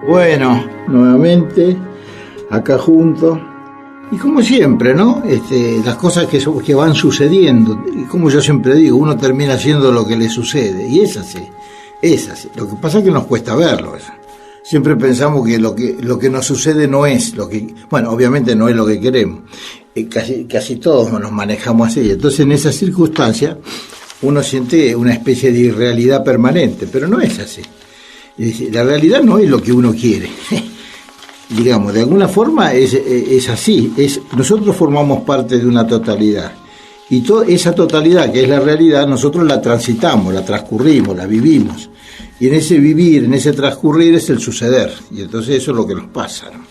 Bueno, nuevamente acá juntos y como siempre, ¿no? Las cosas que van sucediendo, y como yo siempre digo, uno termina haciendo lo que le sucede y es así. Lo que pasa es que nos cuesta verlo eso. Siempre pensamos que lo que nos sucede no es lo que, bueno, obviamente no es lo que queremos. Casi todos nos manejamos así. Entonces, en esas circunstancias uno siente una especie de irrealidad permanente, pero no es así. La realidad no es lo que uno quiere. Digamos, de alguna forma es así. Nosotros formamos parte de una totalidad. Y toda esa totalidad, que es la realidad, nosotros la transitamos, la transcurrimos, la vivimos. Y en ese vivir, en ese transcurrir, es el suceder. Y entonces eso es lo que nos pasa, ¿no?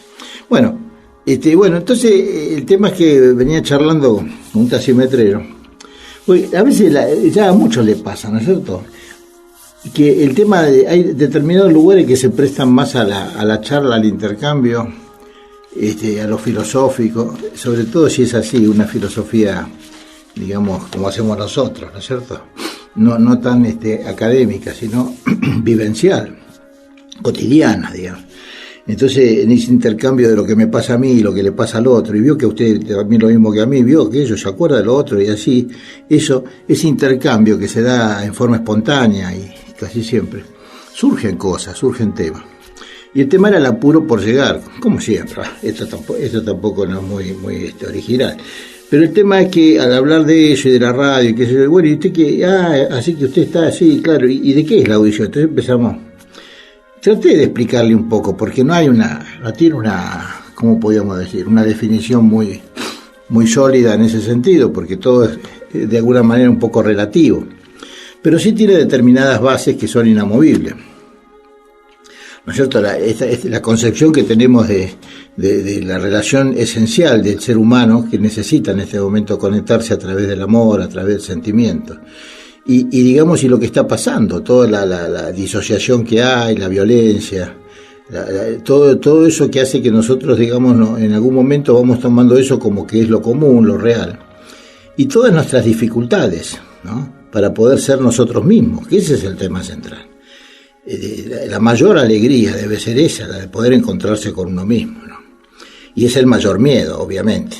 Bueno, entonces el tema es que venía charlando con un taximetrero. Pues a veces ya a muchos le pasa, ¿no es cierto? Que el tema hay determinados lugares que se prestan más a la charla, al intercambio, a lo filosófico, sobre todo si es así, una filosofía, digamos, como hacemos nosotros, ¿no es cierto? No tan académica, sino vivencial, cotidiana, digamos. Entonces, en ese intercambio de lo que me pasa a mí y lo que le pasa al otro, y vio que a usted también lo mismo que a mí, vio que ellos se acuerda de lo otro, y así, ese intercambio que se da en forma espontánea y casi siempre, surgen cosas, surgen temas. Y el tema era el apuro por llegar, como siempre. Esto tampoco no es muy original. Pero el tema es que al hablar de eso y de la radio, que se bueno, y usted que, así que usted está así, claro, ¿y de qué es la audición? Entonces empezamos. Traté de explicarle un poco, porque no tiene una, ¿cómo podríamos decir? Una definición muy sólida en ese sentido, porque todo es de alguna manera un poco relativo. Pero sí tiene determinadas bases que son inamovibles. ¿No es cierto? La concepción que tenemos de la relación esencial del ser humano, que necesita en este momento conectarse a través del amor, a través del sentimiento. Y digamos, y lo que está pasando, toda la disociación que hay, la violencia, todo eso que hace que nosotros, digamos, en algún momento vamos tomando eso como que es lo común, lo real. Y todas nuestras dificultades, ¿no? Para poder ser nosotros mismos, que ese es el tema central. La mayor alegría debe ser esa, la de poder encontrarse con uno mismo, ¿no? Y es el mayor miedo, obviamente.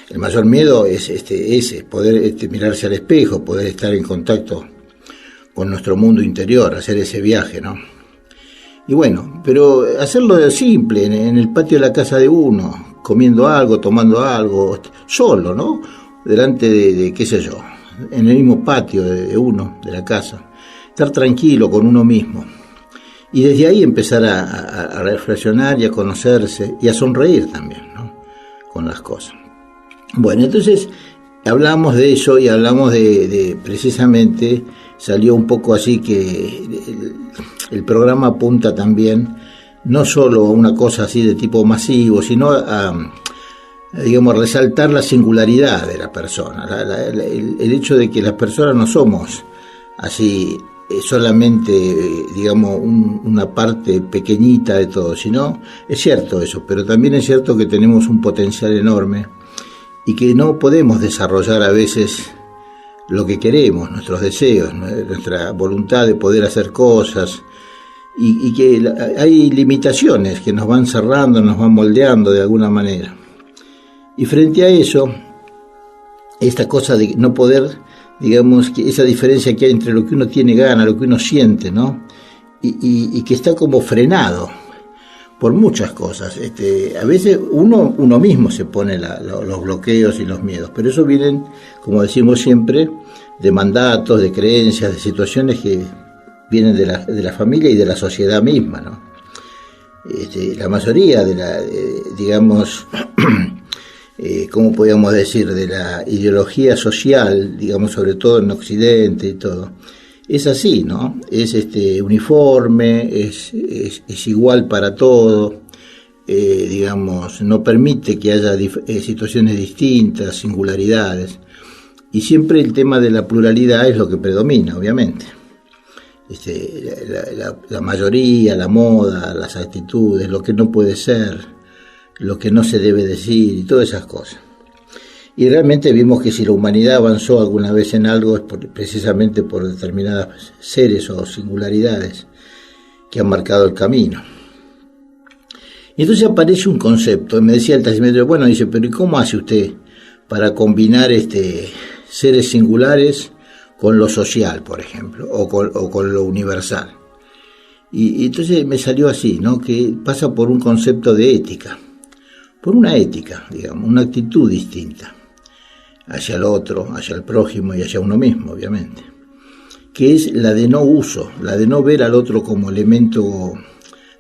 El mayor miedo es ese, poder mirarse al espejo, poder estar en contacto con nuestro mundo interior, hacer ese viaje, ¿no? Y bueno, pero hacerlo de simple, en el patio de la casa de uno, comiendo algo, tomando algo, solo, ¿no? Delante de qué sé yo, en el mismo patio de uno, de la casa, estar tranquilo con uno mismo. Y desde ahí empezar a reflexionar y a conocerse y a sonreír también, ¿no? Con las cosas. Bueno, entonces hablamos de eso y hablamos de precisamente, salió un poco así que el programa apunta también no solo a una cosa así de tipo masivo, sino a digamos, resaltar la singularidad de la persona, el hecho de que las personas no somos así solamente, digamos, una parte pequeñita de todo, sino, es cierto eso, pero también es cierto que tenemos un potencial enorme y que no podemos desarrollar a veces lo que queremos, nuestros deseos, nuestra voluntad de poder hacer cosas, y que hay limitaciones que nos van cerrando, nos van moldeando de alguna manera. Y frente a eso, esta cosa de no poder, digamos, que esa diferencia que hay entre lo que uno tiene ganas, lo que uno siente, ¿no? Y que está como frenado por muchas cosas. A veces uno mismo se pone los bloqueos y los miedos, pero eso vienen, como decimos siempre, de mandatos, de creencias, de situaciones que vienen de la familia y de la sociedad misma, ¿no? La mayoría digamos, ¿cómo podríamos decir?, de la ideología social, digamos, sobre todo en Occidente y todo, es así, ¿no? Es uniforme, es igual para todo, digamos, no permite que haya situaciones distintas, singularidades, y siempre el tema de la pluralidad es lo que predomina, obviamente. La mayoría, la moda, las actitudes, lo que no puede ser, lo que no se debe decir y todas esas cosas. Y realmente vimos que si la humanidad avanzó alguna vez en algo es precisamente por determinados seres o singularidades que han marcado el camino. Y entonces aparece un concepto, me decía el taximétrico, bueno, dice, pero ¿y cómo hace usted para combinar seres singulares con lo social, por ejemplo, o con lo universal? Y entonces me salió así, ¿no? Que pasa por un concepto de ética, por una ética, digamos, una actitud distinta hacia el otro, hacia el prójimo y hacia uno mismo, obviamente, que es la de no uso, la de no ver al otro como elemento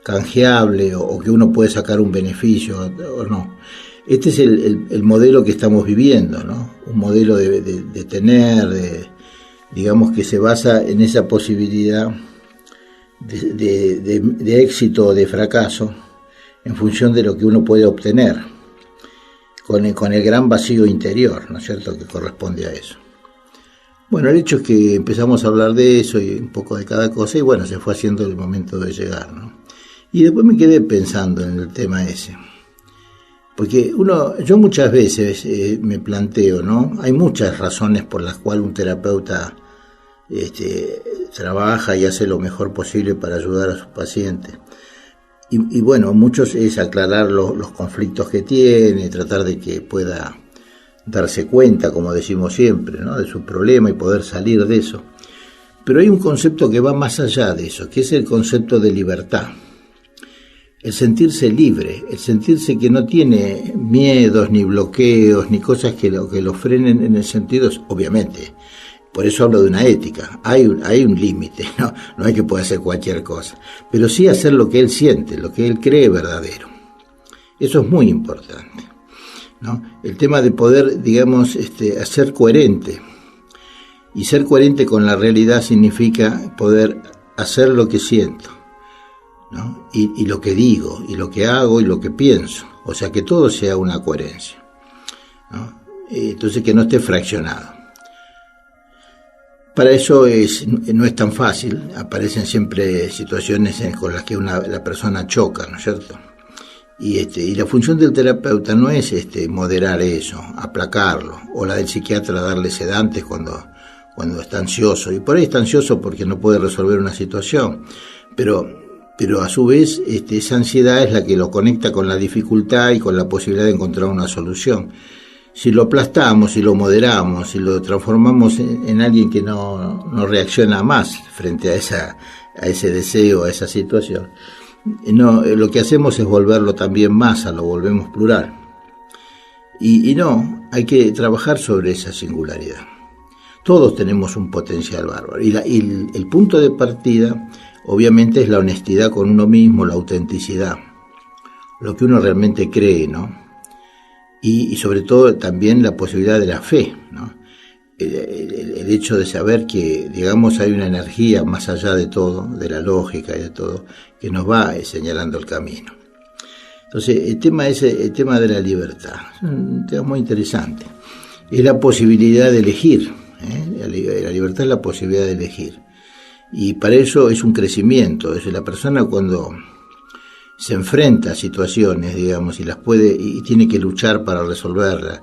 canjeable o que uno puede sacar un beneficio o no. Este es el modelo que estamos viviendo, ¿no? Un modelo de tener, digamos, que se basa en esa posibilidad de éxito o de fracaso en función de lo que uno puede obtener, con el gran vacío interior, ¿no es cierto?, que corresponde a eso. Bueno, el hecho es que empezamos a hablar de eso y un poco de cada cosa, y bueno, se fue haciendo el momento de llegar, ¿no? Y después me quedé pensando en el tema ese. Porque yo muchas veces me planteo, ¿no? Hay muchas razones por las cuales un terapeuta trabaja y hace lo mejor posible para ayudar a sus pacientes. Y bueno, muchos es aclarar los conflictos que tiene, tratar de que pueda darse cuenta, como decimos siempre, ¿no?, de su problema y poder salir de eso. Pero hay un concepto que va más allá de eso, que es el concepto de libertad. El sentirse libre, el sentirse que no tiene miedos, ni bloqueos, ni cosas que lo frenen en el sentido, obviamente. Por eso hablo de una ética. Hay un límite, no hay que poder hacer cualquier cosa. Pero sí hacer lo que él siente, lo que él cree verdadero. Eso es muy importante, ¿no? El tema de poder, digamos, ser coherente. Y ser coherente con la realidad significa poder hacer lo que siento, ¿no? Y lo que digo, y lo que hago, y lo que pienso. O sea, que todo sea una coherencia, ¿no? Entonces, que no esté fraccionado. Para eso no es tan fácil. Aparecen siempre situaciones con las que la persona choca, ¿no es cierto? Y la función del terapeuta no es moderar eso, aplacarlo, o la del psiquiatra darle sedantes cuando está ansioso. Y por ahí está ansioso porque no puede resolver una situación. Pero a su vez esa ansiedad es la que lo conecta con la dificultad y con la posibilidad de encontrar una solución. Si lo aplastamos, si lo moderamos, si lo transformamos en alguien que no reacciona más frente a ese deseo, a esa situación, lo que hacemos es volverlo también masa, lo volvemos plural. Y no, hay que trabajar sobre esa singularidad. Todos tenemos un potencial bárbaro. Y el punto de partida, obviamente, es la honestidad con uno mismo, la autenticidad, lo que uno realmente cree, ¿no? Y sobre todo también la posibilidad de la fe, ¿no? El hecho de saber que, digamos, hay una energía más allá de todo, de la lógica y de todo, que nos va señalando el camino. Entonces, el tema de la libertad, es un tema muy interesante. Es la posibilidad de elegir, ¿eh? La libertad es la posibilidad de elegir. Y para eso es un crecimiento. Es la persona cuando se enfrenta a situaciones, digamos, y tiene que luchar para resolverlas.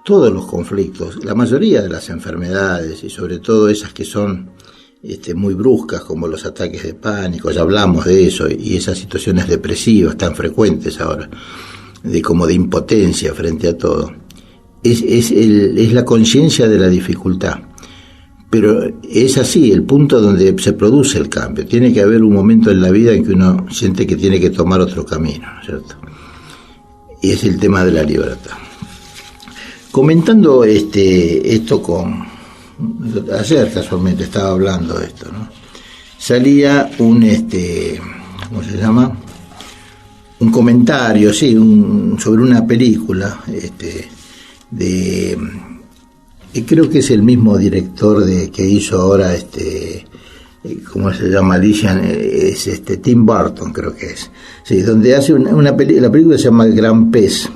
Todos los conflictos, la mayoría de las enfermedades, y sobre todo esas que son muy bruscas, como los ataques de pánico, ya hablamos de eso, y esas situaciones depresivas tan frecuentes ahora, como de impotencia frente a todo, es la conciencia de la dificultad. Pero es así, el punto donde se produce el cambio. Tiene que haber un momento en la vida en que uno siente que tiene que tomar otro camino, ¿no es cierto? Y es el tema de la libertad. Comentando esto ayer casualmente estaba hablando de esto, ¿no? Salía un ¿cómo se llama? Un comentario, sí, sobre una película, creo que es el mismo director que hizo ahora ¿cómo se llama? Alicia, es Tim Burton, creo que es. Sí, donde hace la película se llama El Gran Pez.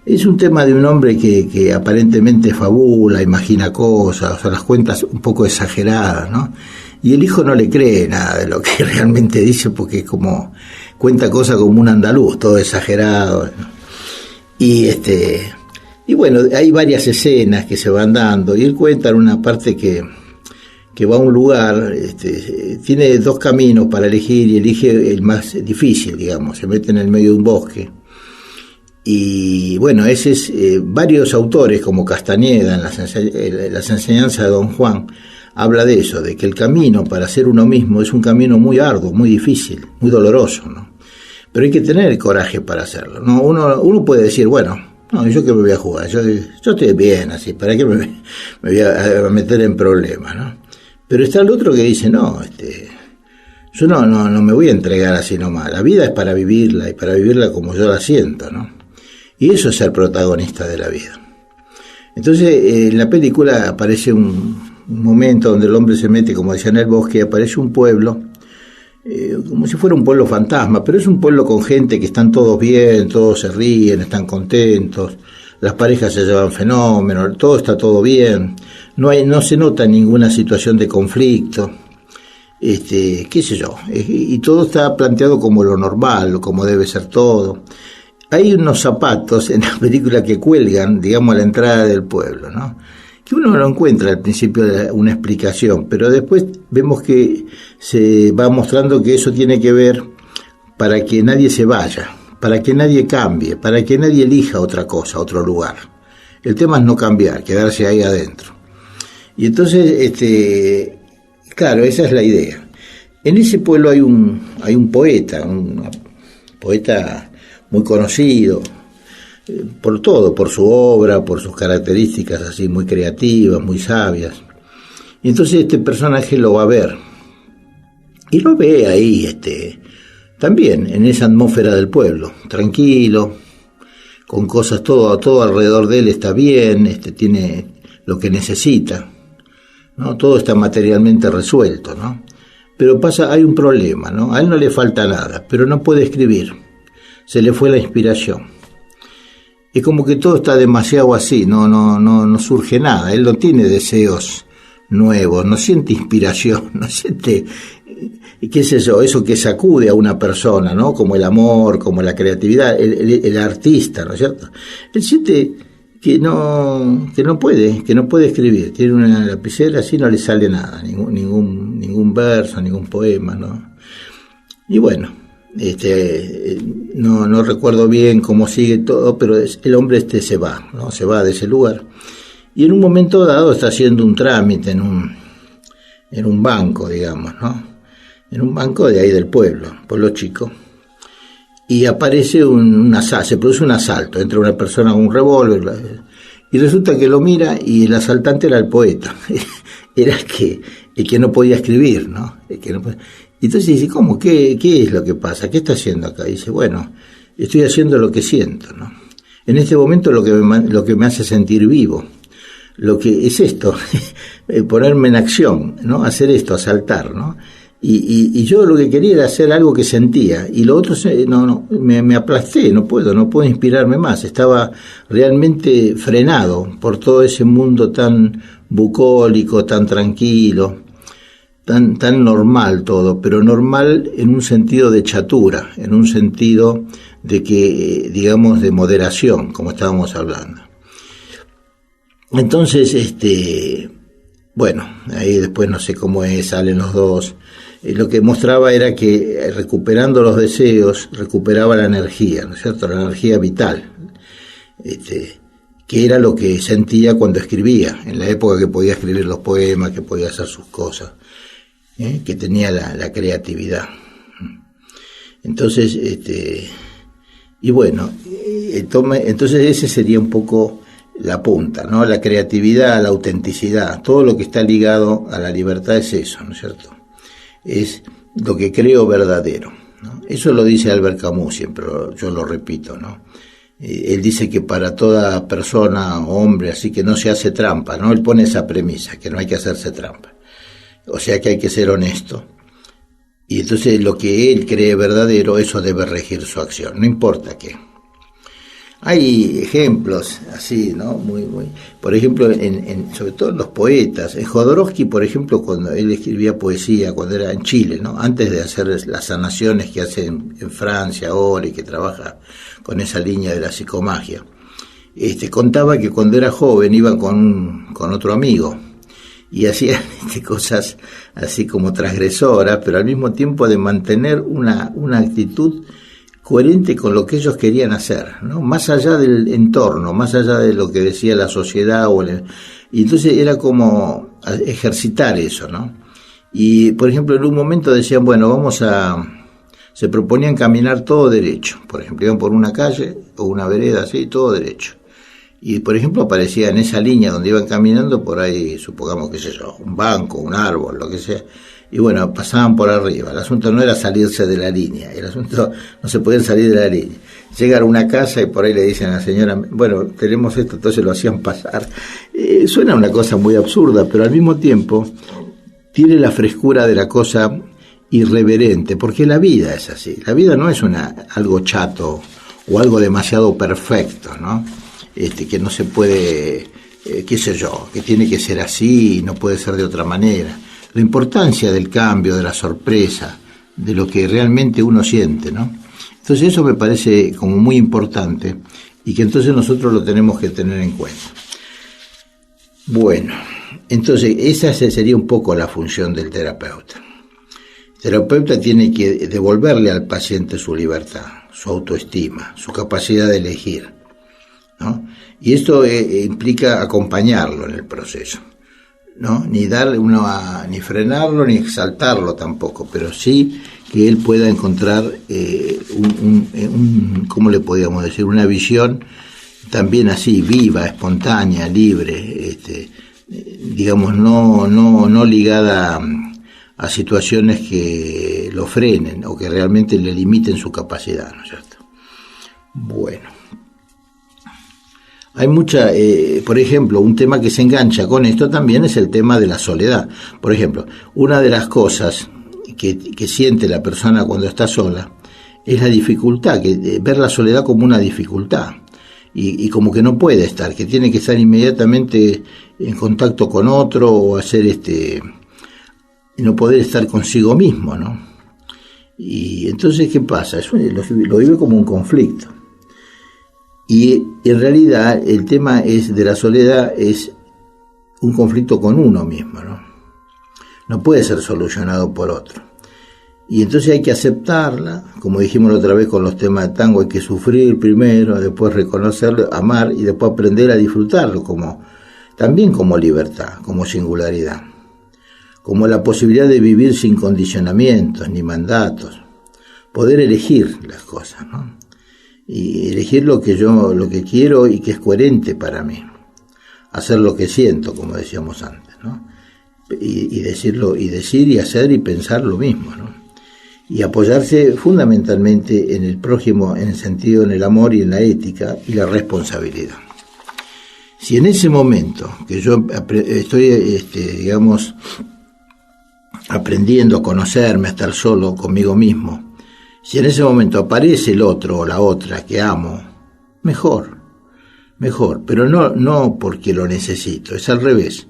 Es un tema de un hombre que aparentemente fabula, imagina cosas, o sea, las cuentas un poco exageradas, ¿no? Y el hijo no le cree nada de lo que realmente dice, porque es como cuenta cosas como un andaluz, todo exagerado, ¿no? Y bueno, hay varias escenas que se van dando, y él cuenta en una parte que que va a un lugar, tiene dos caminos para elegir y elige el más difícil, digamos, se mete en el medio de un bosque. Y bueno, ese es varios autores como Castañeda en las enseñanzas de Don Juan habla de eso, de que el camino para ser uno mismo es un camino muy arduo, muy difícil, muy doloroso, ¿no? Pero hay que tener el coraje para hacerlo, ¿no? Uno puede decir, bueno, no, yo que me voy a jugar, yo estoy bien así, ¿para qué me voy a meter en problemas, no? Pero está el otro que dice, no, yo no me voy a entregar así nomás, la vida es para vivirla y para vivirla como yo la siento, ¿no? Y eso es ser protagonista de la vida. Entonces, en la película aparece un momento donde el hombre se mete, como decía, en el bosque, y aparece un pueblo, como si fuera un pueblo fantasma, pero es un pueblo con gente que están todos bien, todos se ríen, están contentos, las parejas se llevan fenómenos, todo bien, no se nota ninguna situación de conflicto, qué sé yo, y todo está planteado como lo normal, como debe ser todo. Hay unos zapatos en la película que cuelgan, digamos, a la entrada del pueblo, ¿no? Que uno no encuentra al principio una explicación, pero después vemos que se va mostrando que eso tiene que ver para que nadie se vaya, para que nadie cambie, para que nadie elija otra cosa, otro lugar. El tema es no cambiar, quedarse ahí adentro. Y entonces, claro, esa es la idea. En ese pueblo hay un poeta muy conocido, por todo, por su obra, por sus características así muy creativas, muy sabias. Y entonces este personaje lo va a ver. Y lo ve ahí, también en esa atmósfera del pueblo, tranquilo, con cosas, todo alrededor de él está bien, tiene lo que necesita, ¿no? Todo está materialmente resuelto, ¿no? Pero hay un problema, ¿no? A él no le falta nada, pero no puede escribir. Se le fue la inspiración. Es como que todo está demasiado así, no surge nada. Él no tiene deseos nuevos, no siente inspiración, no siente, qué sé yo, eso que sacude a una persona, ¿no? Como el amor, como la creatividad, el artista, ¿no es cierto? Él siente que no puede escribir. Tiene una lapicera así, no le sale nada, ningún verso, ningún poema, ¿no? Y bueno, no recuerdo bien cómo sigue todo, pero el hombre se va, ¿no? Se va de ese lugar y en un momento dado está haciendo un trámite en un banco, digamos, ¿no? En un banco de ahí del pueblo chico, y aparece se produce un asalto, entra una persona con un revólver y resulta que lo mira y el asaltante era el poeta, era el que no podía escribir, ¿no? Entonces dice, ¿cómo? ¿Qué es lo que pasa? ¿Qué está haciendo acá? Dice, bueno, estoy haciendo lo que siento, ¿no? En este momento lo que me hace sentir vivo, lo que es esto, ponerme en acción, ¿no? Hacer esto, asaltar, ¿no? Y yo lo que quería era hacer algo que sentía, y lo otro me aplasté, no puedo inspirarme más, estaba realmente frenado por todo ese mundo tan bucólico, tan tranquilo, tan normal todo, pero normal en un sentido de chatura, en un sentido de que, digamos, de moderación, como estábamos hablando. Entonces, bueno, ahí después no sé cómo salen los dos. Lo que mostraba era que recuperando los deseos, recuperaba la energía, ¿no es cierto? La energía vital, que era lo que sentía cuando escribía, en la época que podía escribir los poemas, que podía hacer sus cosas. Que tenía la creatividad. Entonces, y bueno, entonces ese sería un poco la punta, ¿no? La creatividad, la autenticidad, todo lo que está ligado a la libertad es eso, ¿no es cierto? Es lo que creo verdadero, ¿no? Eso lo dice Albert Camus siempre, yo lo repito, ¿no? Él dice que para toda persona o hombre así que no se hace trampa, ¿no? Él pone esa premisa, que no hay que hacerse trampa. O sea que hay que ser honesto. Y entonces lo que él cree verdadero, eso debe regir su acción, no importa qué. Hay ejemplos así, ¿no? Muy. Por ejemplo, sobre todo en los poetas. En Jodorowsky, por ejemplo, cuando él escribía poesía, cuando era en Chile, ¿no? Antes de hacer las sanaciones que hace en Francia ahora y que trabaja con esa línea de la psicomagia, contaba que cuando era joven iba con otro amigo. y hacían cosas así como transgresoras, pero al mismo tiempo de mantener una actitud coherente con lo que ellos querían hacer, ¿no? Más allá del entorno, más allá de lo que decía la sociedad, y entonces era como ejercitar eso, ¿no? Y por ejemplo, en un momento decían, bueno, se proponían caminar todo derecho, por ejemplo, iban por una calle o una vereda así, todo derecho. Y por ejemplo aparecía en esa línea donde iban caminando, por ahí, supongamos, qué sé yo, un banco, un árbol, lo que sea, y bueno, pasaban por arriba. El asunto no era salirse de la línea, el asunto no se podían salir de la línea. Llegar a una casa y por ahí le dicen a la señora, bueno, tenemos esto, entonces lo hacían pasar. Suena una cosa muy absurda, pero al mismo tiempo tiene la frescura de la cosa irreverente, porque la vida es así. La vida no es algo chato o algo demasiado perfecto, ¿no? Que no se puede, qué sé yo, que tiene que ser así y no puede ser de otra manera. La importancia del cambio, de la sorpresa, de lo que realmente uno siente, ¿no? Entonces eso me parece como muy importante y que entonces nosotros lo tenemos que tener en cuenta. Bueno, entonces esa sería un poco la función del terapeuta. El terapeuta tiene que devolverle al paciente su libertad, su autoestima, su capacidad de elegir, ¿no? Y esto implica acompañarlo en el proceso, ¿no? Ni frenarlo ni exaltarlo tampoco, pero sí que él pueda encontrar ¿cómo le podríamos decir? Una visión también así, viva, espontánea, libre, digamos, no ligada a situaciones que lo frenen o que realmente le limiten su capacidad, ¿no es cierto? Bueno. Hay por ejemplo, un tema que se engancha con esto también es el tema de la soledad. Por ejemplo, una de las cosas que siente la persona cuando está sola es la dificultad, ver la soledad como una dificultad y como que no puede estar, que tiene que estar inmediatamente en contacto con otro o hacer no poder estar consigo mismo, ¿no? Y entonces, ¿qué pasa? Eso lo vive como un conflicto. Y en realidad el tema de la soledad es un conflicto con uno mismo, ¿no? No puede ser solucionado por otro. Y entonces hay que aceptarla, como dijimos la otra vez con los temas de tango, hay que sufrir primero, después reconocerlo, amar y después aprender a disfrutarlo también como libertad, como singularidad, como la posibilidad de vivir sin condicionamientos ni mandatos, poder elegir las cosas, ¿no? Y elegir lo que quiero y que es coherente para mí, hacer lo que siento, como decíamos antes, ¿no? Y decirlo, y decir y hacer y pensar lo mismo, ¿no? Y apoyarse fundamentalmente en el prójimo, en el sentido, en el amor y en la ética y la responsabilidad. Si en ese momento que yo estoy, digamos, aprendiendo a conocerme, a estar solo conmigo mismo, si en ese momento aparece el otro o la otra que amo, mejor, pero no porque lo necesito, es al revés,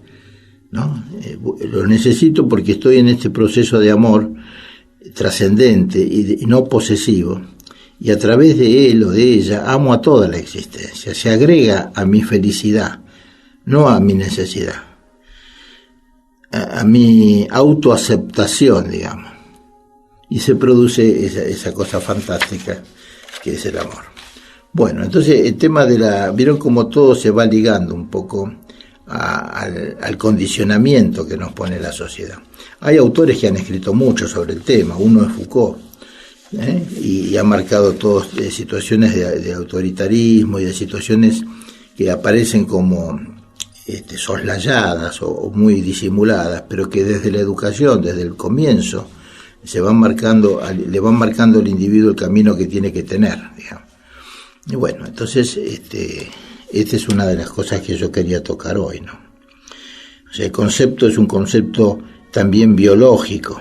¿no? Lo necesito porque estoy en este proceso de amor trascendente y no posesivo, y a través de él o de ella amo a toda la existencia, se agrega a mi felicidad, no a mi necesidad, a mi autoaceptación, digamos. Y se produce esa cosa fantástica que es el amor. Bueno, entonces el tema vieron cómo todo se va ligando un poco al condicionamiento que nos pone la sociedad. Hay autores que han escrito mucho sobre el tema, uno es Foucault, y ha marcado todas situaciones de autoritarismo y de situaciones que aparecen como soslayadas o muy disimuladas, pero que desde la educación, desde el comienzo, le van marcando al individuo el camino que tiene que tener, digamos. Y bueno, entonces esta es una de las cosas que yo quería tocar hoy, ¿no? O sea, el concepto es un concepto también biológico,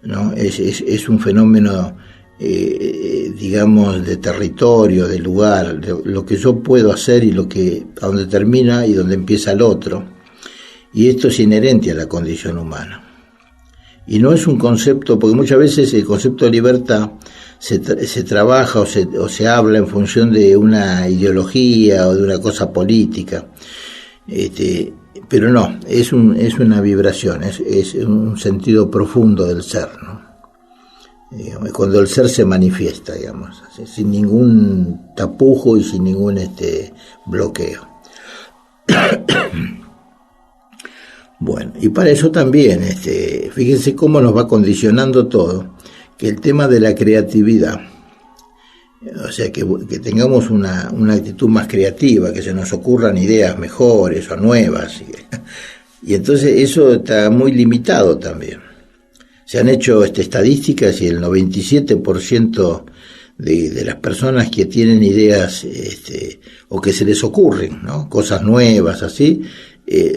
¿no? Es un fenómeno, digamos, de territorio, de lugar, de lo que yo puedo hacer y a donde termina y donde empieza el otro. Y esto es inherente a la condición humana. Y no es un concepto, porque muchas veces el concepto de libertad se trabaja o se habla en función de una ideología o de una cosa política, pero no, es una vibración, es un sentido profundo del ser, ¿no? Cuando el ser se manifiesta, digamos, así, sin ningún tapujo y sin ningún bloqueo. Bueno, y para eso también, fíjense cómo nos va condicionando todo, que el tema de la creatividad, o sea, que tengamos una actitud más creativa, que se nos ocurran ideas mejores o nuevas, y entonces eso está muy limitado también. Se han hecho estadísticas y el 97% de las personas que tienen ideas o que se les ocurren, ¿no?, cosas nuevas así,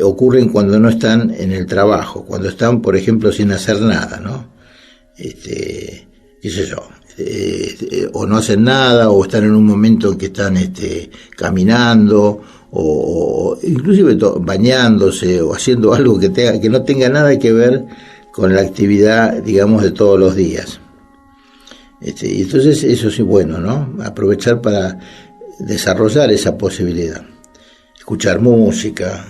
ocurren cuando no están en el trabajo, cuando están, por ejemplo, sin hacer nada, ¿no? Qué sé yo, o no hacen nada, o están en un momento en que están caminando, o inclusive bañándose, o haciendo algo que no tenga nada que ver con la actividad, digamos, de todos los días. Y entonces eso sí, bueno, ¿no? Aprovechar para desarrollar esa posibilidad. Escuchar música,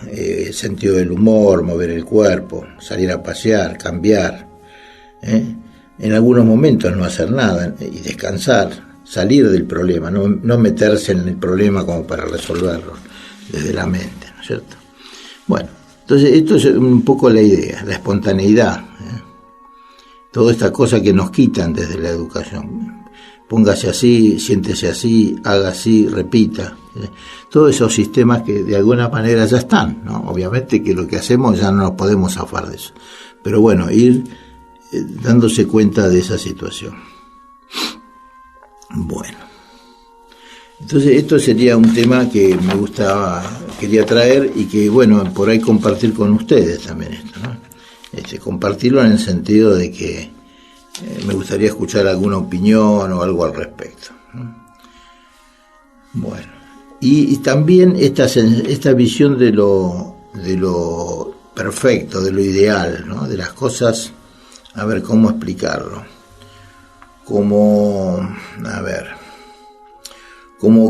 sentido del humor, mover el cuerpo, salir a pasear, cambiar, en algunos momentos no hacer nada y descansar, salir del problema, no meterse en el problema como para resolverlo desde la mente, ¿no es cierto? Bueno, entonces esto es un poco la idea, la espontaneidad, toda esta cosa que nos quitan desde la educación. Póngase así, siéntese así, haga así, repita. Todos esos sistemas que de alguna manera ya están, ¿no? Obviamente que lo que hacemos ya no nos podemos zafar de eso. Pero bueno, ir dándose cuenta de esa situación. Bueno. Entonces esto sería un tema que quería traer y que, bueno, por ahí compartir con ustedes también esto, ¿no? Compartirlo en el sentido de que me gustaría escuchar alguna opinión o algo al respecto, ¿no? Bueno, y también esta visión de lo perfecto, de lo ideal, ¿no? De las cosas, a ver cómo explicarlo, como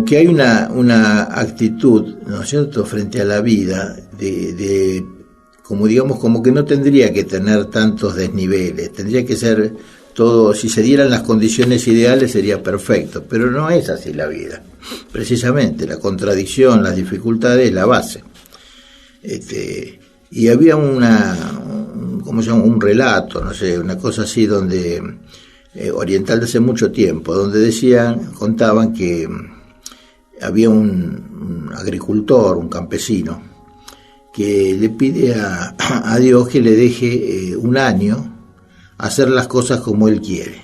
que hay una actitud, ¿no es cierto?, frente a la vida como digamos, como que no tendría que tener tantos desniveles, tendría que ser todo, si se dieran las condiciones ideales sería perfecto, pero no es así la vida. Precisamente la contradicción, las dificultades es la base. Y había ¿cómo se llama?, un relato, no sé, una cosa así donde oriental de hace mucho tiempo, donde contaban que había un agricultor, un campesino, que le pide a Dios que le deje un año hacer las cosas como él quiere,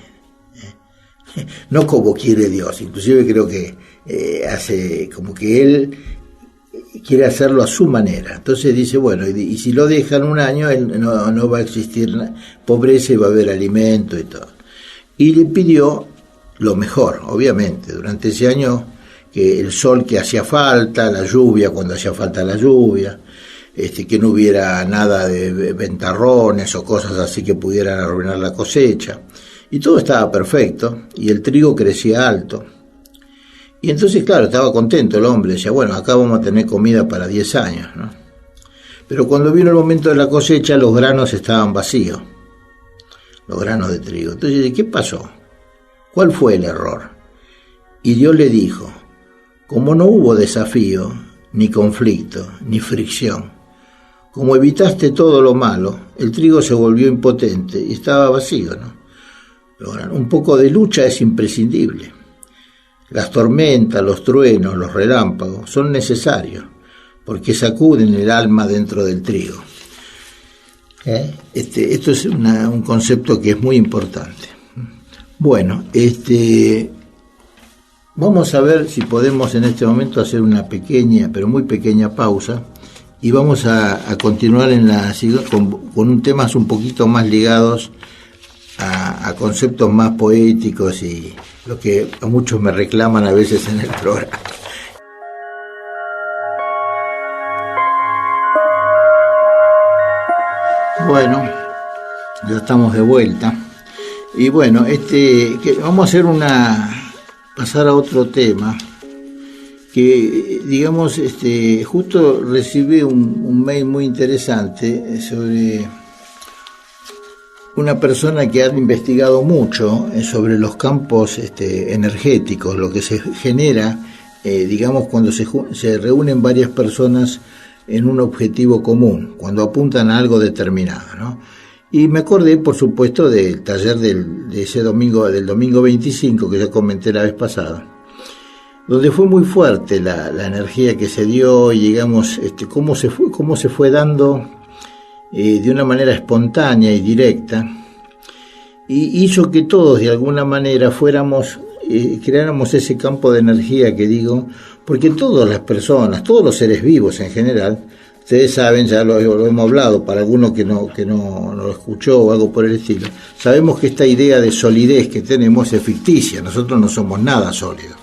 no como quiere Dios. Inclusive creo que hace como que él quiere hacerlo a su manera. Entonces dice, bueno, y si lo dejan un año, no va a existir pobreza y va a haber alimento y todo. Y le pidió lo mejor, obviamente, durante ese año, que el sol que hacía falta, la lluvia cuando hacía falta la lluvia, que no hubiera nada de ventarrones o cosas así que pudieran arruinar la cosecha. Y todo estaba perfecto, y el trigo crecía alto. Y entonces, claro, estaba contento el hombre, decía, bueno, acá vamos a tener comida para 10 años, ¿no? Pero cuando vino el momento de la cosecha, los granos estaban vacíos, los granos de trigo. Entonces, ¿qué pasó? ¿Cuál fue el error? Y Dios le dijo, como no hubo desafío, ni conflicto, ni fricción, como evitaste todo lo malo, el trigo se volvió impotente y estaba vacío, ¿no? Un poco de lucha es imprescindible. Las tormentas, los truenos, los relámpagos son necesarios porque sacuden el alma dentro del trigo. Esto es un concepto que es muy importante. Bueno, vamos a ver si podemos en este momento hacer una pequeña, pero muy pequeña pausa, y vamos a continuar con un temas un poquito más ligados a conceptos más poéticos y lo que a muchos me reclaman a veces en el programa. Bueno, ya estamos de vuelta. Y bueno, vamos a pasar a otro tema que, digamos, justo recibí un mail muy interesante sobre una persona que ha investigado mucho sobre los campos energéticos, lo que se genera, digamos, cuando se reúnen varias personas en un objetivo común, cuando apuntan a algo determinado, ¿no? Y me acordé, por supuesto, del taller de ese domingo, del domingo 25, que ya comenté la vez pasada, donde fue muy fuerte la energía que se dio y, digamos, cómo se fue dando de una manera espontánea y directa, y hizo que todos de alguna manera creáramos ese campo de energía que digo, porque todas las personas, todos los seres vivos en general, ustedes saben, ya lo hemos hablado, para alguno que no lo escuchó o algo por el estilo, sabemos que esta idea de solidez que tenemos es ficticia, nosotros no somos nada sólidos,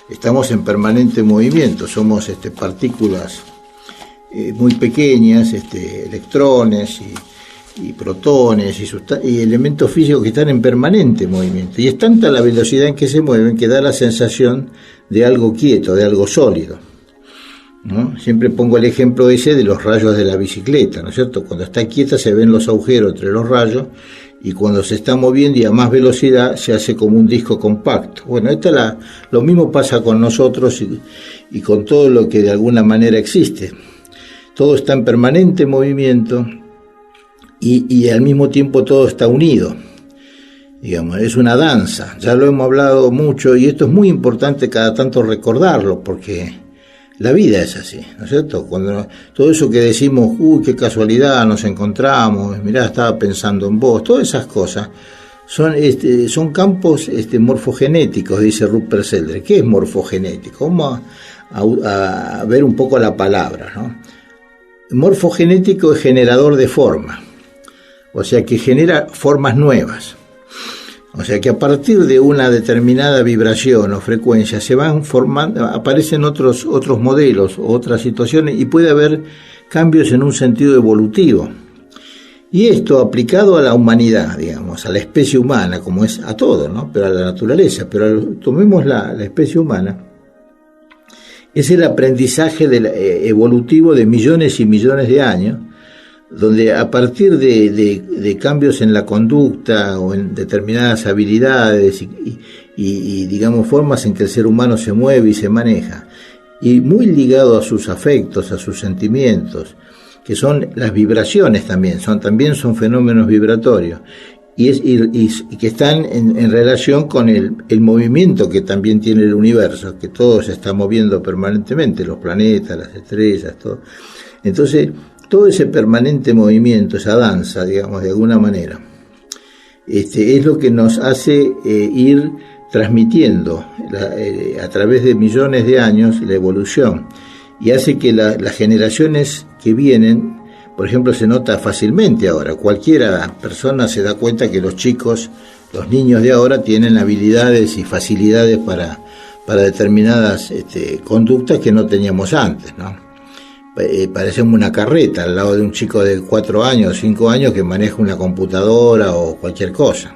estamos en permanente movimiento, somos partículas muy pequeñas, electrones y protones y elementos físicos que están en permanente movimiento. Y es tanta la velocidad en que se mueven que da la sensación de algo quieto, de algo sólido, ¿no? Siempre pongo el ejemplo ese de los rayos de la bicicleta, ¿no es cierto? Cuando está quieta se ven los agujeros entre los rayos, y cuando se está moviendo y a más velocidad se hace como un disco compacto. Bueno, lo mismo pasa con nosotros y con todo lo que de alguna manera existe. Todo está en permanente movimiento y al mismo tiempo todo está unido. Digamos, es una danza, ya lo hemos hablado mucho y esto es muy importante cada tanto recordarlo, porque la vida es así, ¿no es cierto? Cuando todo eso que decimos, qué casualidad, nos encontramos, mirá, estaba pensando en vos, todas esas cosas son campos morfogenéticos, dice Rupert Sheldrake. ¿Qué es morfogenético? Vamos a ver un poco la palabra, ¿no? Morfogenético es generador de forma, o sea que genera formas nuevas. O sea que a partir de una determinada vibración o frecuencia se van formando, aparecen otros modelos o otras situaciones y puede haber cambios en un sentido evolutivo. Y esto aplicado a la humanidad, digamos, a la especie humana, como es a todo, ¿no? Pero a la naturaleza, tomemos la especie humana, es el aprendizaje evolutivo de millones y millones de años, donde a partir de cambios en la conducta o en determinadas habilidades y digamos formas en que el ser humano se mueve y se maneja, y muy ligado a sus afectos, a sus sentimientos, que son las vibraciones también son fenómenos vibratorios, y que están en relación con el movimiento que también tiene el universo, que todo se está moviendo permanentemente, los planetas, las estrellas, todo. Entonces, todo ese permanente movimiento, esa danza, digamos, de alguna manera, es lo que nos hace ir transmitiendo a través de millones de años la evolución, y hace que las generaciones que vienen, por ejemplo, se nota fácilmente ahora, cualquiera persona se da cuenta que los niños de ahora tienen habilidades y facilidades para determinadas conductas que no teníamos antes, ¿no? Parecemos una carreta al lado de un chico de 4 años, 5 años que maneja una computadora o cualquier cosa.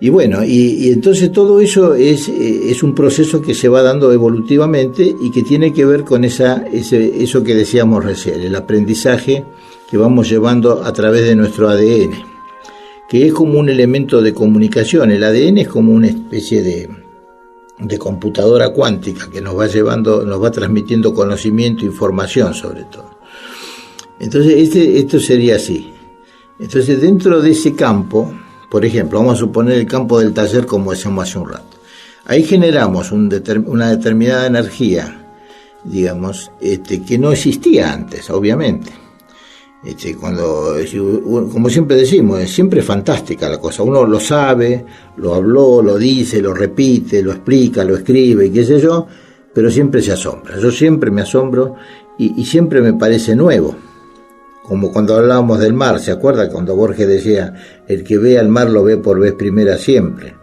Y bueno, y entonces todo eso es un proceso que se va dando evolutivamente y que tiene que ver con eso que decíamos recién, el aprendizaje que vamos llevando a través de nuestro ADN, que es como un elemento de comunicación. El ADN es como una especie de computadora cuántica que nos va transmitiendo conocimiento, información sobre todo. Entonces esto sería así. Entonces dentro de ese campo, por ejemplo, vamos a suponer el campo del taller como decíamos hace un rato, ahí generamos una determinada energía, digamos, que no existía antes, obviamente. Como siempre decimos, es siempre fantástica la cosa, uno lo sabe, lo habló, lo dice, lo repite, lo explica, lo escribe y qué sé yo, pero siempre se asombra. Yo siempre me asombro y siempre me parece nuevo, como cuando hablábamos del mar. ¿Se acuerda cuando Borges decía, el que ve al mar lo ve por vez primera siempre?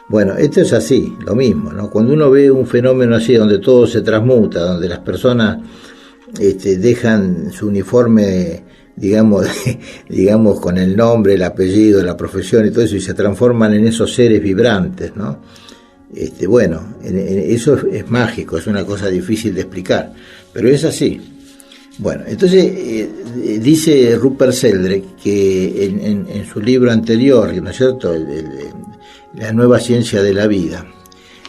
Bueno, esto es así, lo mismo, ¿no? Cuando uno ve un fenómeno así, donde todo se transmuta, donde las personas dejan su uniforme, digamos, con el nombre, el apellido, la profesión y todo eso, y se transforman en esos seres vibrantes, ¿no? Bueno, eso es mágico, es una cosa difícil de explicar, pero es así. Bueno, entonces dice Rupert Sheldrake que en su libro anterior, ¿no es cierto?, La nueva ciencia de la vida,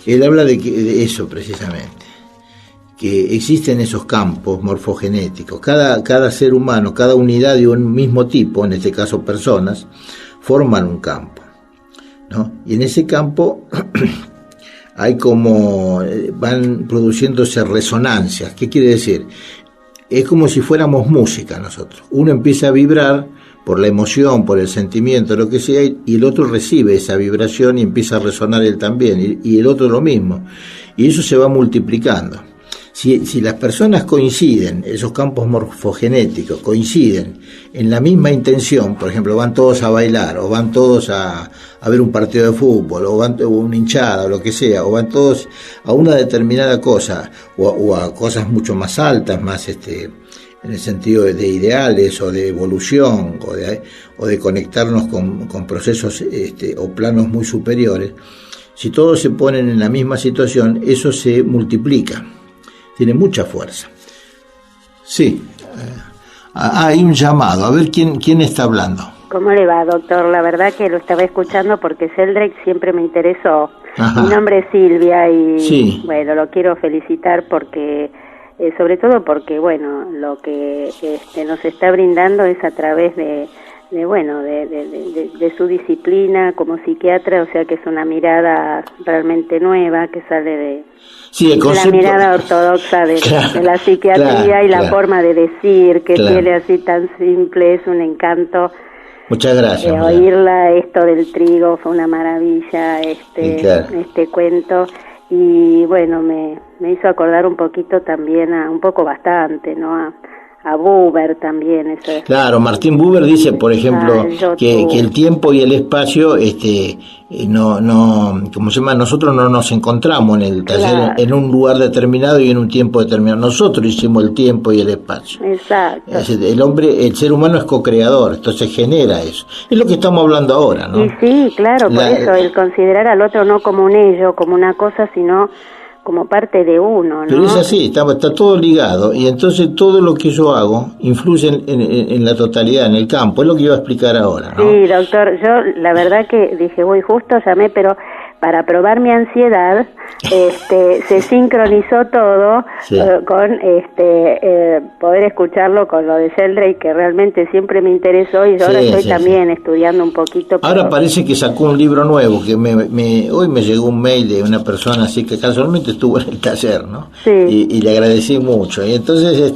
él habla de eso precisamente, que existen esos campos morfogenéticos. Cada ser humano, cada unidad de un mismo tipo, en este caso personas, forman un campo, ¿no? Y en ese campo hay van produciéndose resonancias. ¿Qué quiere decir? Es como si fuéramos música nosotros. Uno empieza a vibrar por la emoción, por el sentimiento, lo que sea, y el otro recibe esa vibración y empieza a resonar él también, y el otro lo mismo. Y eso se va multiplicando. Si las personas coinciden, esos campos morfogenéticos coinciden en la misma intención, por ejemplo, van todos a bailar, o van todos a ver un partido de fútbol, o van a una hinchada, o lo que sea, o van todos a una determinada cosa, o a cosas mucho más altas, más en el sentido de ideales, o de evolución, o de conectarnos con procesos o planos muy superiores. Si todos se ponen en la misma situación, eso se multiplica. Tiene mucha fuerza. Sí. Hay un llamado. A ver quién está hablando. ¿Cómo le va, doctor? La verdad que lo estaba escuchando porque Sheldrake siempre me interesó. Ajá. Mi nombre es Silvia y sí. Bueno, lo quiero felicitar porque, sobre todo porque, bueno, lo que nos está brindando es a través de su disciplina como psiquiatra, o sea que es una mirada realmente nueva que sale de la mirada ortodoxa de la psiquiatría, y la forma de decir que tiene así tan simple, es un encanto. Muchas gracias. Oírla, esto del trigo fue una maravilla, este cuento, y bueno, me hizo acordar un poquito también bastante, ¿no? A Buber también. Eso es. Claro, Martín Buber dice, por ejemplo, que el tiempo y el espacio, ¿cómo se llama? Nosotros no nos encontramos en el taller en un lugar determinado y en un tiempo determinado. Nosotros hicimos el tiempo y el espacio. Exacto. El ser humano es co-creador, entonces genera eso. Es lo que estamos hablando ahora, ¿no? Y sí, claro, por eso, el considerar al otro no como un ello, como una cosa, sino como parte de uno, ¿no? Pero es así, está todo ligado, y entonces todo lo que yo hago influye en la totalidad, en el campo, es lo que iba a explicar ahora, ¿no? Sí, doctor, yo la verdad que dije, justo llamé, pero para probar mi ansiedad, se sincronizó todo con poder escucharlo con lo de Sheldrake, que realmente siempre me interesó, y yo ahora estoy también estudiando un poquito. Ahora parece que sacó un libro nuevo, que hoy me llegó un mail de una persona así que casualmente estuvo en el taller, ¿no? Sí. Y le agradecí mucho. Y entonces,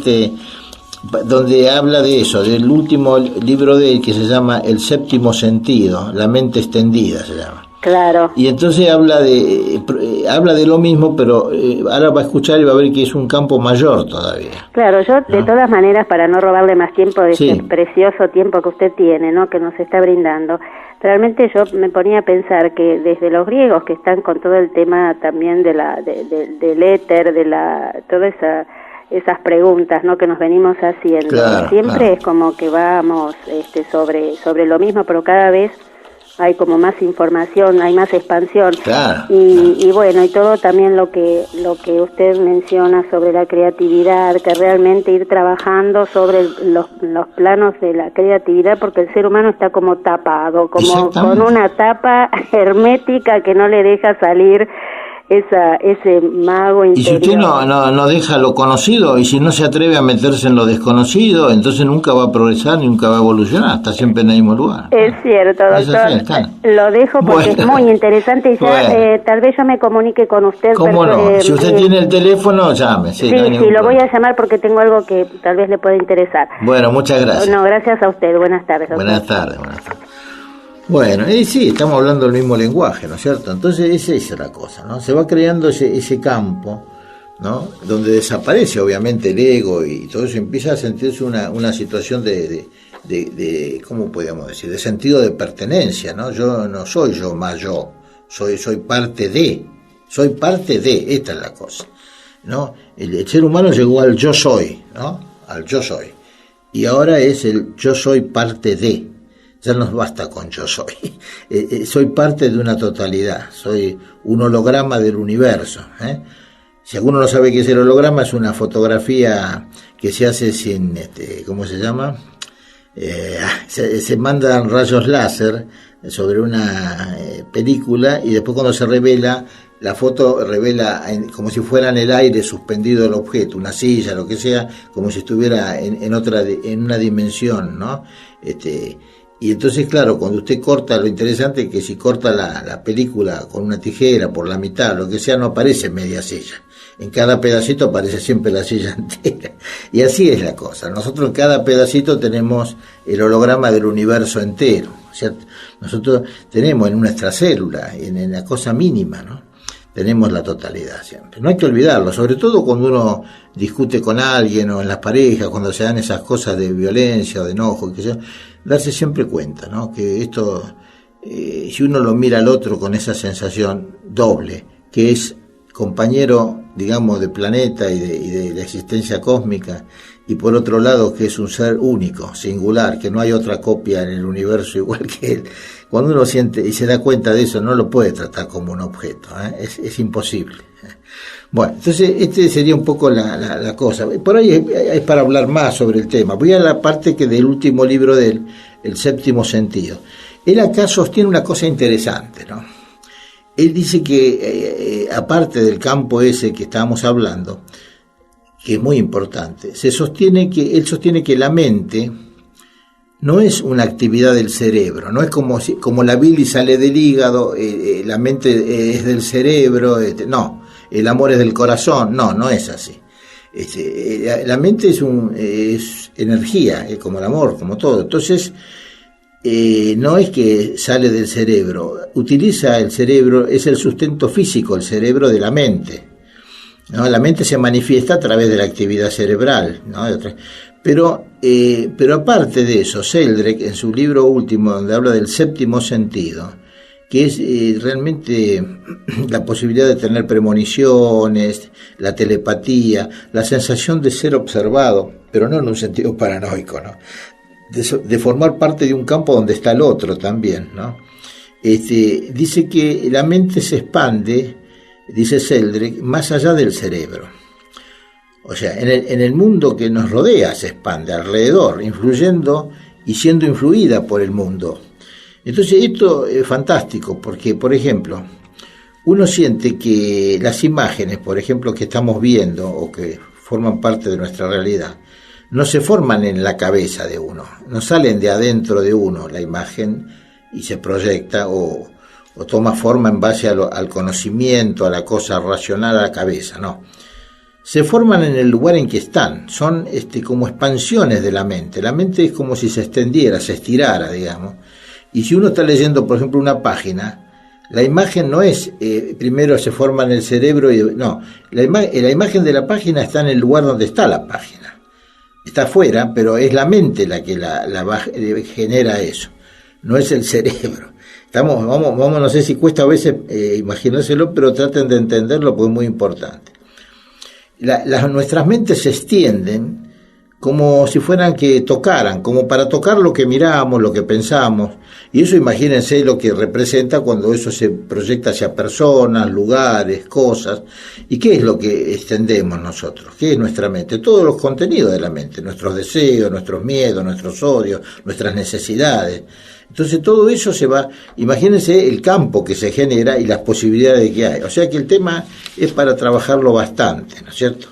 donde habla de eso, del último libro de él, que se llama El séptimo sentido, la mente extendida se llama. Claro. Y entonces habla de lo mismo, pero ahora va a escuchar y va a ver que es un campo mayor todavía. Claro, yo de todas maneras, para no robarle más tiempo de este precioso tiempo que usted tiene, ¿no?, que nos está brindando, realmente yo me ponía a pensar que desde los griegos, que están con todo el tema también del éter, todas esas preguntas, ¿no?, que nos venimos haciendo, siempre es como que vamos sobre lo mismo, pero cada vez hay como más información, hay más expansión. Y bueno, y todo también lo que usted menciona sobre la creatividad, que realmente ir trabajando sobre los planos de la creatividad, porque el ser humano está como tapado, como con una tapa hermética que no le deja salir ese mago interior. Y si usted no deja lo conocido, y si no se atreve a meterse en lo desconocido, entonces nunca va a progresar, nunca va a evolucionar, está siempre en el mismo lugar. Es cierto, doctor. Lo dejo porque es muy interesante, y ya tal vez yo me comunique con usted. ¿Cómo no? Si usted tiene el teléfono, llame. Sí, lo voy a llamar porque tengo algo que tal vez le pueda interesar. Bueno, muchas gracias. No, gracias a usted. Buenas tardes, doctor. Buenas tardes. Bueno, sí, estamos hablando el mismo lenguaje, ¿no es cierto? Entonces esa es la cosa, ¿no? Se va creando ese campo, ¿no?, donde desaparece obviamente el ego y todo eso, empieza a sentirse una situación de ¿cómo podríamos decir?, de sentido de pertenencia, ¿no? Yo no soy yo más yo, soy parte de, esta es la cosa, ¿no? El ser humano llegó al yo soy, ¿no?, al yo soy, y ahora es el yo soy parte de. Ya nos basta con yo soy. Soy parte de una totalidad, soy un holograma del universo. Si alguno no sabe qué es el holograma, es una fotografía que se hace sin, ¿cómo se llama? Se mandan rayos láser sobre una película y después cuando se revela, la foto revela como si fuera en el aire suspendido el objeto, una silla, lo que sea, como si estuviera en una dimensión, ¿no? Y entonces, claro, cuando usted corta, lo interesante es que si corta la película con una tijera por la mitad, lo que sea, no aparece media silla. En cada pedacito aparece siempre la silla entera. Y así es la cosa. Nosotros en cada pedacito tenemos el holograma del universo entero, ¿cierto? Nosotros tenemos en nuestra célula, en la cosa mínima, ¿no? Tenemos la totalidad siempre. No hay que olvidarlo, sobre todo cuando uno discute con alguien o en las parejas, cuando se dan esas cosas de violencia o de enojo, que sea, darse siempre cuenta, ¿no? Que esto, si uno lo mira al otro con esa sensación doble, que es compañero, digamos, de planeta y de la existencia cósmica, y por otro lado que es un ser único, singular, que no hay otra copia en el universo igual que él. Cuando uno siente y se da cuenta de eso, no lo puede tratar como un objeto, es imposible. Bueno, entonces sería un poco la cosa. Por ahí es para hablar más sobre el tema. Voy a la parte que del último libro de él, El séptimo sentido. Él acá sostiene una cosa interesante, ¿no? Él dice que, aparte del campo ese que estábamos hablando, que es muy importante, él sostiene que la mente no es una actividad del cerebro, no es como la bilis sale del hígado, la mente es del cerebro, no, el amor es del corazón, no es así. La mente es energía, como el amor, como todo. Entonces, no es que sale del cerebro, utiliza el cerebro, es el sustento físico, el cerebro de la mente, ¿no? La mente se manifiesta a través de la actividad cerebral, ¿no? Pero aparte de eso, Sheldrake, en su libro último, donde habla del séptimo sentido, que es realmente la posibilidad de tener premoniciones, la telepatía, la sensación de ser observado, pero no en un sentido paranoico, ¿no? De formar parte de un campo donde está el otro también, ¿no? Dice que la mente se expande, dice Sheldrake, más allá del cerebro. O sea, en el mundo que nos rodea se expande alrededor, influyendo y siendo influida por el mundo. Entonces esto es fantástico porque, por ejemplo, uno siente que las imágenes, por ejemplo, que estamos viendo o que forman parte de nuestra realidad, no se forman en la cabeza de uno, no salen de adentro de uno la imagen y se proyecta o toma forma en base al conocimiento, a la cosa racional, a la cabeza, no. Se forman en el lugar en que están, son como expansiones de la mente. La mente es como si se extendiera, se estirara, digamos. Y si uno está leyendo, por ejemplo, una página, la imagen no es, primero se forma en el cerebro, no, la imagen de la página está en el lugar donde está la página. Está afuera, pero es la mente la que genera eso, no es el cerebro. Vamos, no sé si cuesta a veces imaginárselo, pero traten de entenderlo porque es muy importante. Nuestras mentes se extienden como si fueran que tocaran, como para tocar lo que miramos, lo que pensamos, y eso imagínense lo que representa cuando eso se proyecta hacia personas, lugares, cosas. ¿Y qué es lo que extendemos nosotros? ¿Qué es nuestra mente? Todos los contenidos de la mente, nuestros deseos, nuestros miedos, nuestros odios, nuestras necesidades. Entonces todo eso se va, imagínense el campo que se genera y las posibilidades que hay. O sea que el tema es para trabajarlo bastante, ¿no es cierto?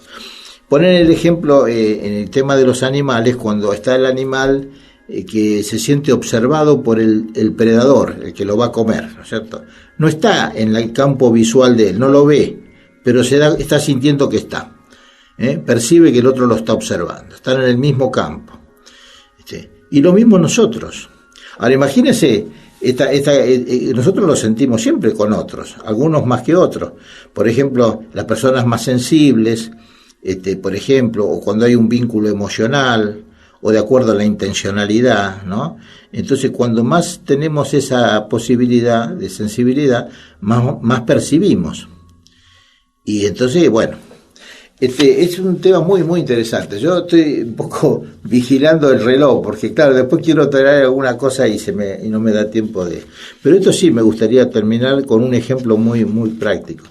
Poner el ejemplo en el tema de los animales, cuando está el animal que se siente observado por el predador, el que lo va a comer, ¿no es cierto? No está en el campo visual de él, no lo ve, pero está sintiendo que está. Percibe que el otro lo está observando, están en el mismo campo. Y lo mismo nosotros. Ahora imagínense, nosotros lo sentimos siempre con otros, algunos más que otros. Por ejemplo, las personas más sensibles, por ejemplo, o cuando hay un vínculo emocional, o de acuerdo a la intencionalidad, ¿no? Entonces, cuando más tenemos esa posibilidad de sensibilidad, más percibimos. Y entonces, bueno, Es un tema muy, muy interesante. Yo estoy un poco vigilando el reloj, porque claro, después quiero traer alguna cosa y no me da tiempo de... Pero esto sí, me gustaría terminar con un ejemplo muy, muy práctico.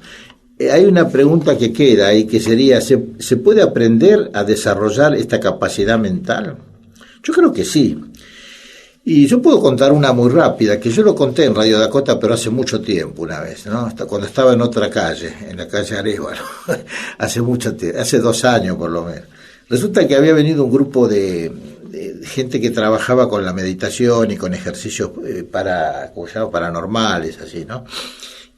Hay una pregunta que queda ahí, que sería, ¿se puede aprender a desarrollar esta capacidad mental? Yo creo que sí. Y yo puedo contar una muy rápida, que yo lo conté en Radio Dakota, pero hace mucho tiempo una vez, ¿no? Hasta cuando estaba en otra calle, en la calle Arévalo, hace mucho tiempo, hace 2 años por lo menos. Resulta que había venido un grupo de gente que trabajaba con la meditación y con ejercicios ¿cómo se llama? Paranormales, así, ¿no?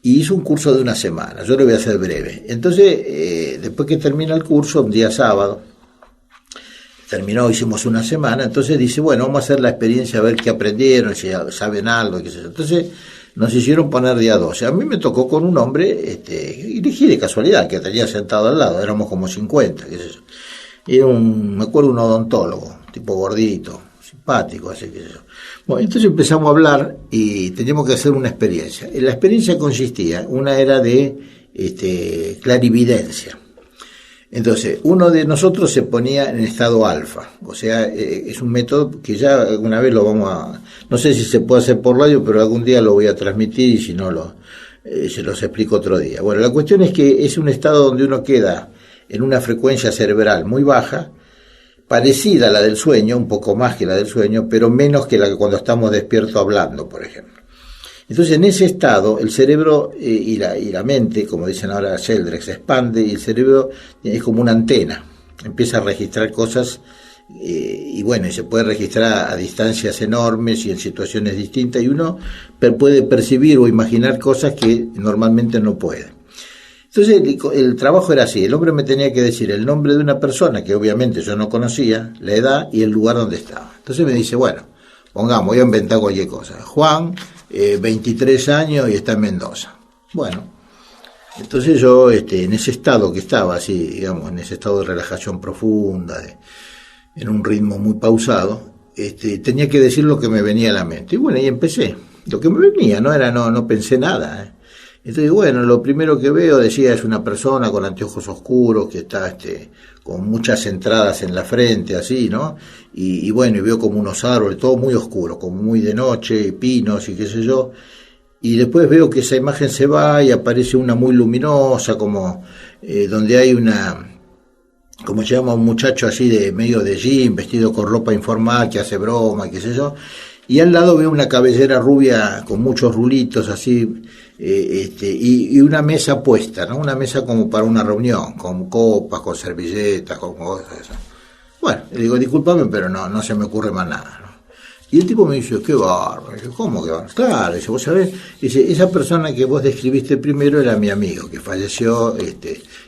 Y hizo un curso de 1 semana, yo lo voy a hacer breve. Entonces, después que termina el curso, un día sábado, terminó, hicimos 1 semana, entonces dice, bueno, vamos a hacer la experiencia, a ver qué aprendieron, si saben algo, qué sé yo. Entonces nos hicieron poner día 12. A mí me tocó con un hombre, elegí de casualidad, que tenía sentado al lado, éramos como 50, qué sé yo. Y era me acuerdo, un odontólogo, tipo gordito, simpático, así que yo. Bueno, entonces empezamos a hablar y teníamos que hacer una experiencia. La experiencia consistía, una era de clarividencia. Entonces, uno de nosotros se ponía en estado alfa, o sea, es un método que ya alguna vez lo vamos a... No sé si se puede hacer por radio, pero algún día lo voy a transmitir y si no, se los explico otro día. Bueno, la cuestión es que es un estado donde uno queda en una frecuencia cerebral muy baja, parecida a la del sueño, un poco más que la del sueño, pero menos que la que cuando estamos despiertos hablando, por ejemplo. Entonces, en ese estado, el cerebro y la mente, como dicen ahora Sheldrake, se expande y el cerebro es como una antena. Empieza a registrar cosas y bueno, y se puede registrar a distancias enormes y en situaciones distintas y uno puede percibir o imaginar cosas que normalmente no puede. Entonces, el trabajo era así. El hombre me tenía que decir el nombre de una persona que obviamente yo no conocía, la edad y el lugar donde estaba. Entonces me dice, bueno, pongamos, voy a inventar cualquier cosa. Juan, 23 años y está en Mendoza. Bueno, entonces yo en ese estado que estaba así, digamos, en ese estado de relajación profunda, en un ritmo muy pausado, tenía que decir lo que me venía a la mente. Y bueno, y empecé. Lo que me venía, no pensé nada. Entonces, bueno, lo primero que veo, decía, es una persona con anteojos oscuros que está con muchas entradas en la frente, así, ¿no? Y bueno, y veo como unos árboles, todo muy oscuro, como muy de noche, pinos y qué sé yo. Y después veo que esa imagen se va y aparece una muy luminosa, como donde hay como se llama, un muchacho así de medio de jean, vestido con ropa informal, que hace broma, qué sé yo. Y al lado veo una cabellera rubia con muchos rulitos así, y una mesa puesta, ¿no? Una mesa como para una reunión, con copas, con servilletas, con cosas. Eso. Bueno, le digo, discúlpame, pero no se me ocurre más nada, ¿no? Y el tipo me dice, qué bárbaro. ¿Cómo que bárbaro? Claro, dice, vos sabés, dice, esa persona que vos describiste primero era mi amigo, que falleció,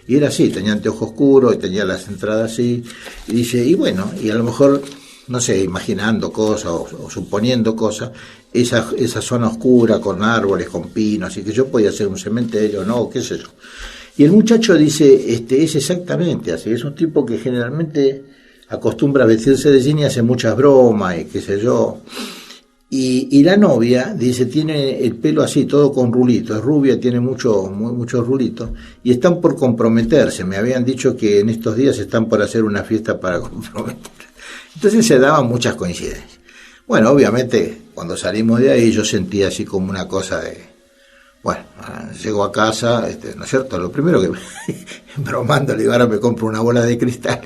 y era así, tenía anteojos oscuros, y tenía las entradas así, y dice, y bueno, y a lo mejor, no sé, imaginando cosas o suponiendo cosas, esa zona oscura con árboles, con pinos, y que yo podía ser un cementerio, no, qué sé yo. Y el muchacho dice, es exactamente así, es un tipo que generalmente acostumbra a vestirse de jean y hace muchas bromas y qué sé yo. Y la novia, dice, tiene el pelo así, todo con rulitos, es rubia, tiene muchos rulitos, y están por comprometerse, me habían dicho que en estos días están por hacer una fiesta para comprometer. Entonces se daban muchas coincidencias. Bueno, obviamente, cuando salimos de ahí yo sentí así como una cosa de, bueno, llego a casa, ¿no es cierto? Lo primero que, bromando, le digo, ahora me compro una bola de cristal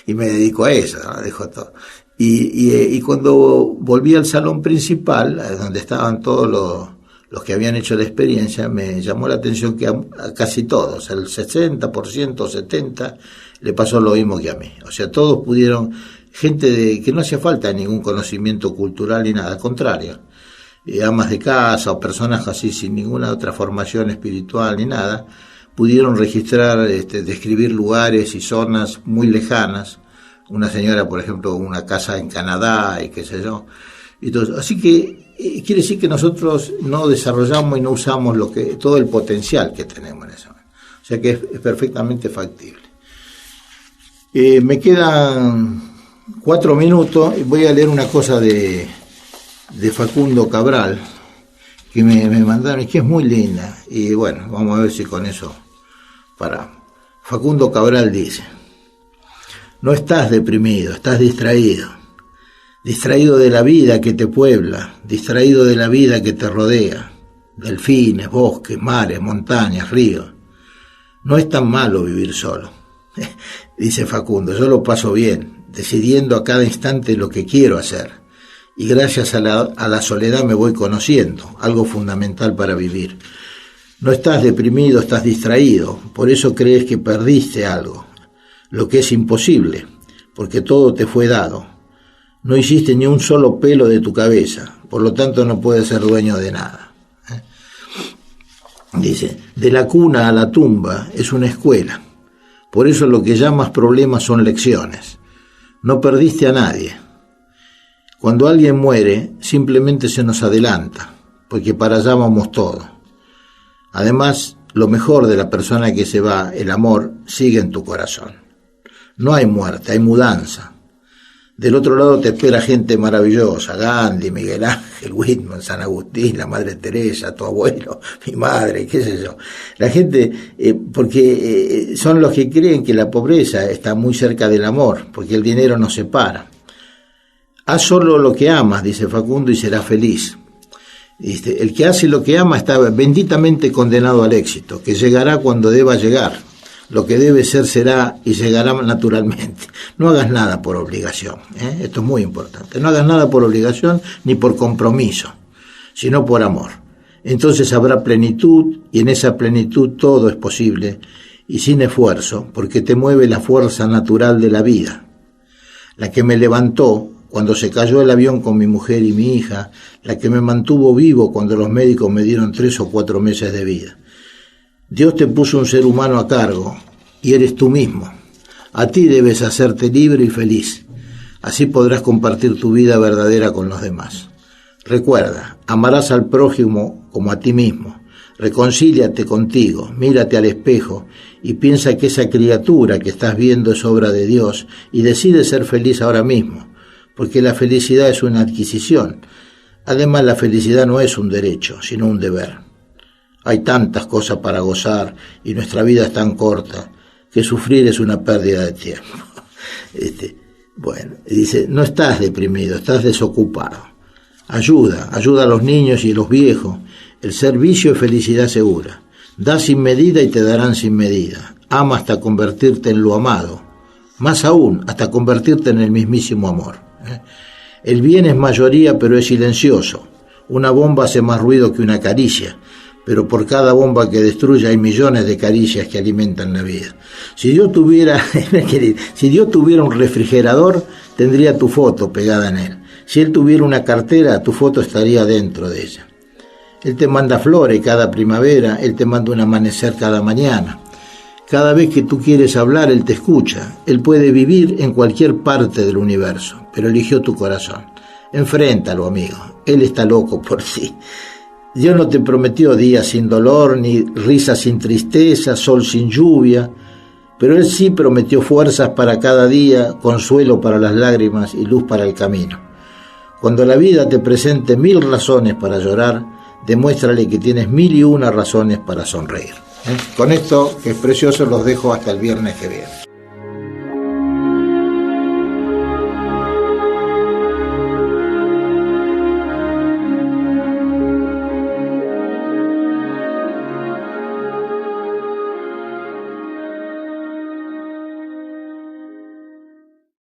y me dedico a eso, ¿no? Dejo todo. Y cuando volví al salón principal, donde estaban todos los que habían hecho la experiencia, me llamó la atención que a casi todos, el 60%, 70%, le pasó lo mismo que a mí. O sea, todos pudieron, gente que no hacía falta ningún conocimiento cultural ni nada, al contrario. Amas de casa o personas así sin ninguna otra formación espiritual ni nada, pudieron registrar, describir lugares y zonas muy lejanas. Una señora, por ejemplo, una casa en Canadá y qué sé yo. Entonces, así que quiere decir que nosotros no desarrollamos y no usamos todo el potencial que tenemos en eso. O sea que es perfectamente factible. Me quedan 4 minutos y voy a leer una cosa de Facundo Cabral que me mandaron y que es muy linda. Y bueno, vamos a ver si con eso para Facundo Cabral dice: no estás deprimido, estás distraído. Distraído de la vida que te puebla, distraído de la vida que te rodea. Delfines, bosques, mares, montañas, ríos. No es tan malo vivir solo. Dice Facundo, yo lo paso bien, decidiendo a cada instante lo que quiero hacer. Y gracias a la soledad me voy conociendo, algo fundamental para vivir. No estás deprimido, estás distraído, por eso crees que perdiste algo, lo que es imposible, porque todo te fue dado. No hiciste ni un solo pelo de tu cabeza, por lo tanto no puedes ser dueño de nada. Dice, de la cuna a la tumba es una escuela, por eso lo que llamas problemas son lecciones. No perdiste a nadie. Cuando alguien muere, simplemente se nos adelanta, porque para allá vamos todos. Además, lo mejor de la persona que se va, el amor, sigue en tu corazón. No hay muerte, hay mudanza. Del otro lado te espera gente maravillosa, Gandhi, Miguel Ángel, Whitman, San Agustín, la Madre Teresa, tu abuelo, mi madre, qué sé yo. La gente, porque son los que creen que la pobreza está muy cerca del amor, porque el dinero nos separa. Haz solo lo que amas, dice Facundo, y serás feliz. El que hace lo que ama está benditamente condenado al éxito, que llegará cuando deba llegar. Lo que debe ser será y llegará naturalmente. No hagas nada por obligación, esto es muy importante. No hagas nada por obligación ni por compromiso, sino por amor. Entonces habrá plenitud y en esa plenitud todo es posible y sin esfuerzo, porque te mueve la fuerza natural de la vida, la que me levantó cuando se cayó el avión con mi mujer y mi hija, la que me mantuvo vivo cuando los médicos me dieron 3 o 4 meses de vida. Dios te puso un ser humano a cargo y eres tú mismo. A ti debes hacerte libre y feliz. Así podrás compartir tu vida verdadera con los demás. Recuerda, amarás al prójimo como a ti mismo. Reconcíliate contigo, mírate al espejo y piensa que esa criatura que estás viendo es obra de Dios y decide ser feliz ahora mismo, porque la felicidad es una adquisición. Además, la felicidad no es un derecho, sino un deber. Hay tantas cosas para gozar y nuestra vida es tan corta que sufrir es una pérdida de tiempo. Dice, no estás deprimido, estás desocupado. Ayuda a los niños y a los viejos. El servicio es felicidad segura. Da sin medida y te darán sin medida. Ama hasta convertirte en lo amado. Más aún, hasta convertirte en el mismísimo amor. El bien es mayoría, pero es silencioso. Una bomba hace más ruido que una caricia, pero por cada bomba que destruye hay millones de caricias que alimentan la vida. Si Dios tuviera un refrigerador, tendría tu foto pegada en él. Si Él tuviera una cartera, tu foto estaría dentro de ella. Él te manda flores cada primavera, Él te manda un amanecer cada mañana. Cada vez que tú quieres hablar, Él te escucha. Él puede vivir en cualquier parte del universo, pero eligió tu corazón. Enfréntalo, amigo. Él está loco por ti. Dios no te prometió días sin dolor, ni risas sin tristeza, sol sin lluvia, pero Él sí prometió fuerzas para cada día, consuelo para las lágrimas y luz para el camino. Cuando la vida te presente 1000 razones para llorar, demuéstrale que tienes 1001 razones para sonreír. Con esto, que es precioso, los dejo hasta el viernes que viene.